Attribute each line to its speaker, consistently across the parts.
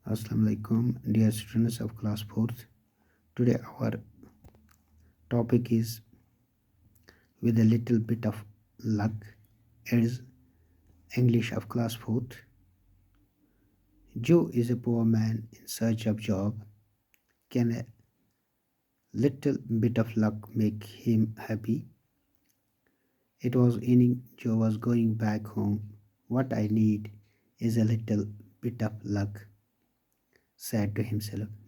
Speaker 1: Assalamu alaikum, dear students of class 4th. Today our topic is with a little bit of luck is English of class 4th. Joe is a poor man in search of job. Can a little bit of luck make him happy? It was evening. Joe was going back home. What I need is a little bit of luck, said to himself.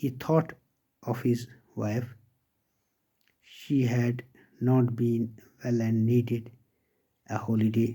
Speaker 1: He thought of his wife. She had not been well and needed a holiday.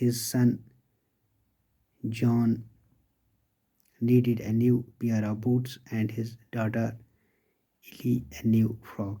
Speaker 1: His son John needed a new pair of boots and his daughter Ellie a new frock.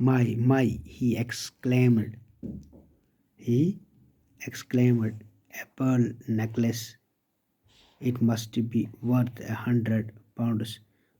Speaker 1: My, he exclaimed, a pearl necklace, it must be worth £100।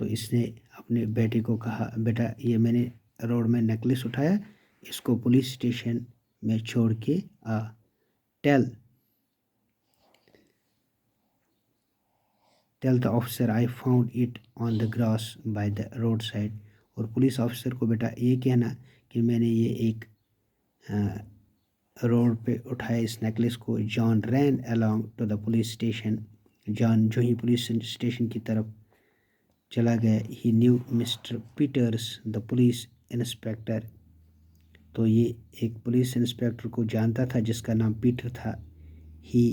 Speaker 1: تو اس نے اپنے بیٹے کو کہا بیٹا یہ میں نے روڈ میں نیکلس اٹھایا, اس کو پولیس اسٹیشن میں چھوڑ کے آ. Tell the officer I found it on the grass by the roadside. اور پولیس آفیسر کو بیٹا یہ کہنا کہ میں نے یہ ایک روڈ پہ اٹھایا اس نیکلس کو. جان رین along to the police station. جان جو ہی پولیس اسٹیشن کی طرف چلا گیا. He knew Mr. Peters, the police inspector. تو یہ ایک پولیس انسپیکٹر کو جانتا تھا جس کا نام پیٹر تھا. He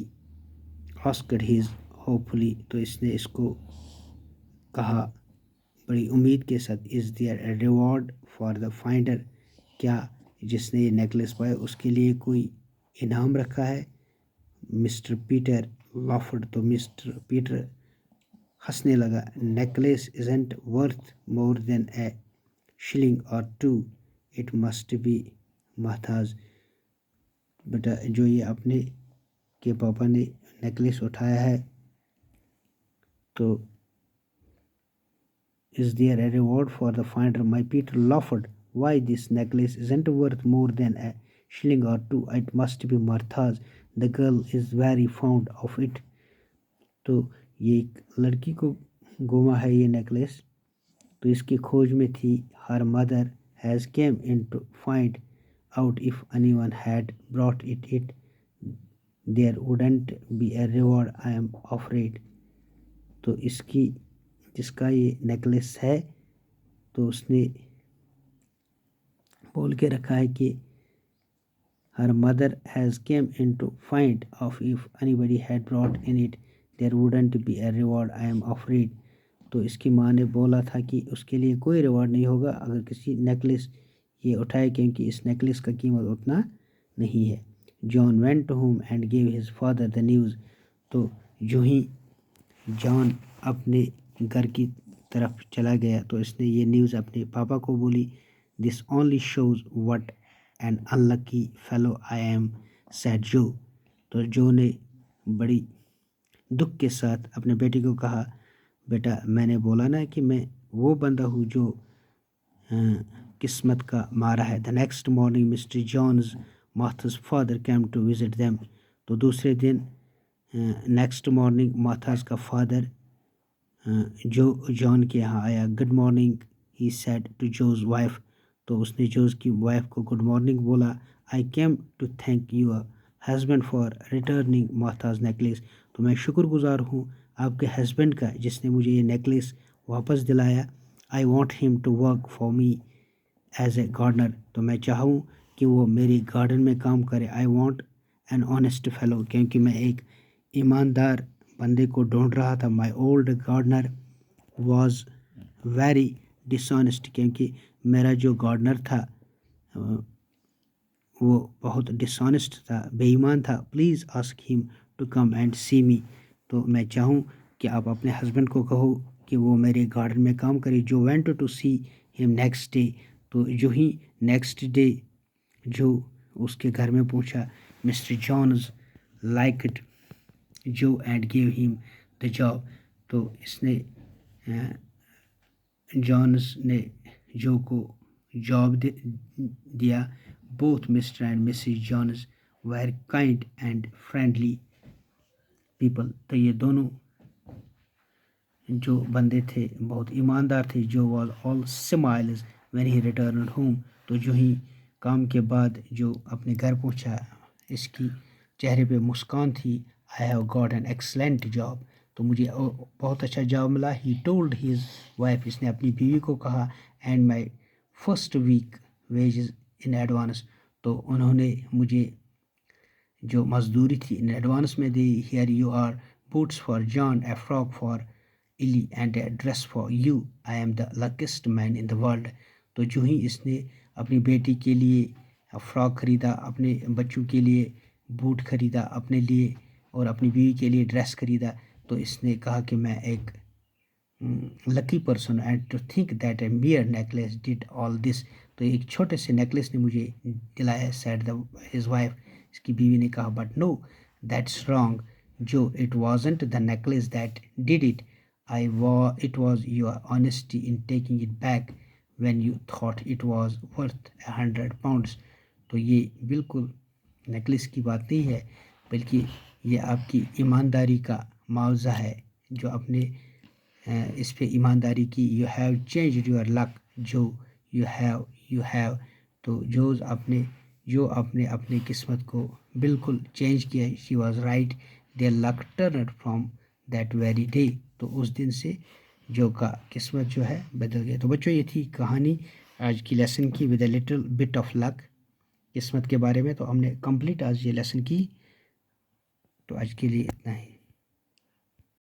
Speaker 1: asked his hopefully. تو اس نے اس کو کہا بڑی امید کے ساتھ is there a reward for the finder. کیا جس نے یہ نیکلس پایا اس کے لیے کوئی انعام رکھا ہے. Mister Peter laughed. تو مسٹر پیٹر ہنسنے لگا. Necklace isn't worth more than a shilling or two. It must be محتاج. بیٹا جو یہ اپنے کے پاپا نے نیکلس اٹھایا ہے تو is there a reward for the finder. My Peter laughed. Why this necklace isn't worth more than a shilling or two. It must be Martha's. The girl is very fond of it. تو یہ ایک لڑکی کو گما ہے یہ necklace تو اس کی کھوج میں تھی. Her mother has came in to find out if anyone had brought it. There wouldn't be a reward I am afraid. تو اس کی جس کا یہ نیکلس ہے تو اس نے بول کے رکھا ہے کہ her mother has came in to find out if anybody had brought in it. There wouldn't be a reward I am afraid. تو اس کی ماں نے بولا تھا کہ اس کے لیے کوئی ریوارڈ نہیں ہوگا اگر کسی نیکلس یہ اٹھائے کیونکہ اس نیکلس کا قیمت اتنا نہیں ہے. John went home and gave his father the news. تو جو ہی جان اپنے گھر کی طرف چلا گیا تو اس نے یہ نیوز اپنے پاپا کو بولی. This only shows what an unlucky fellow I am, said Joe. تو جو نے بڑی دکھ کے ساتھ اپنے بیٹے کو کہا بیٹا میں نے بولا نا کہ میں وہ بندہ ہوں جو قسمت کا مارا ہے. The next morning Mr. John's Martha's father came to visit them. تو دوسرے دن نیکسٹ مارننگ مارتھاز کا فادر جو جان کے یہاں آیا. Good morning he said to Joe's wife. تو اس نے جوز کی وائف کو گڈ مارننگ بولا. I came to thank your husband for returning Martha's necklace. تو میں شکر گزار ہوں آپ کے ہسبینڈ کا جس نے مجھے یہ نیکلیس واپس دلایا. I want him to work for me as a gardener. تو میں چاہوں کہ وہ میری گارڈن میں کام کرے. I want an honest fellow. کیونکہ میں ایک ایماندار بندے کو ڈھونڈ رہا تھا. My old gardener was very dishonest. کیونکہ میرا جو گارڈنر تھا وہ بہت ڈس آنیسٹ تھا, بے ایمان تھا. Please ask him to come and see me. تو میں چاہوں کہ آپ اپنے ہسبینڈ کو کہو کہ وہ میرے گارڈن میں کام کرے. Joe went to see him next day. تو جو ہی نیکسٹ ڈے جو اس کے گھر میں پہنچا. Mr Jones liked Joe and gave him the job. تو اس نے جانز نے جو کو جاب دیا. Both Mr and Mrs Jones were kind and friendly people. تو یہ دونوں جو بندے تھے بہت ایماندار تھے. جو was all smiles when he returned home. تو جو ہی کام کے بعد جو اپنے گھر پہنچا اس کی چہرے پہ مسکان تھی. I have got an excellent job. تو مجھے بہت اچھا جاب ملا. He told his wife. اس نے اپنی بیوی کو کہا. And my first week wages in advance. تو انہوں نے مجھے جو مزدوری تھی ان ایڈوانس میں دی. Here you are boots for John, a frock for Ellie and a dress for you. I am the luckiest man in the world. تو جو ہی اس نے اپنی بیٹی کے لیے فراک خریدا, اپنے بچوں کے لیے بوٹ خریدا, اپنے لیے اور اپنی بیوی کے لیے ڈریس خریدا. تو اس نے کہا کہ میں ایک lucky person and to think that a mere necklace did all this. تو ایک چھوٹے سے نیکلیس نے مجھے دلایا. Said the his wife. اس کی بیوی نے کہا but no that's wrong Joe. It wasn't the necklace that did it. It was your honesty in taking it back when you thought it was worth £100. تو یہ بالکل نیکلس کی بات نہیں ہے، بلکہ یہ آپ کی ایمانداری کا معاوضہ ہے، جو اپنے اس پہ ایمانداری کی. یو ہیو چینجڈ یور لک، جو یو ہیو تو جو اپنے قسمت کو بالکل چینج کیا. She was right, their luck turned from that very day. تو اس دن سے جو کا قسمت جو ہے بدل گیا. تو بچوں یہ تھی کہانی آج کی لیسن کی، with a little bit of luck, قسمت کے بارے میں. تو ہم نے کمپلیٹ آج یہ لیسن کی. تو آج کے لیے اتنا ہی.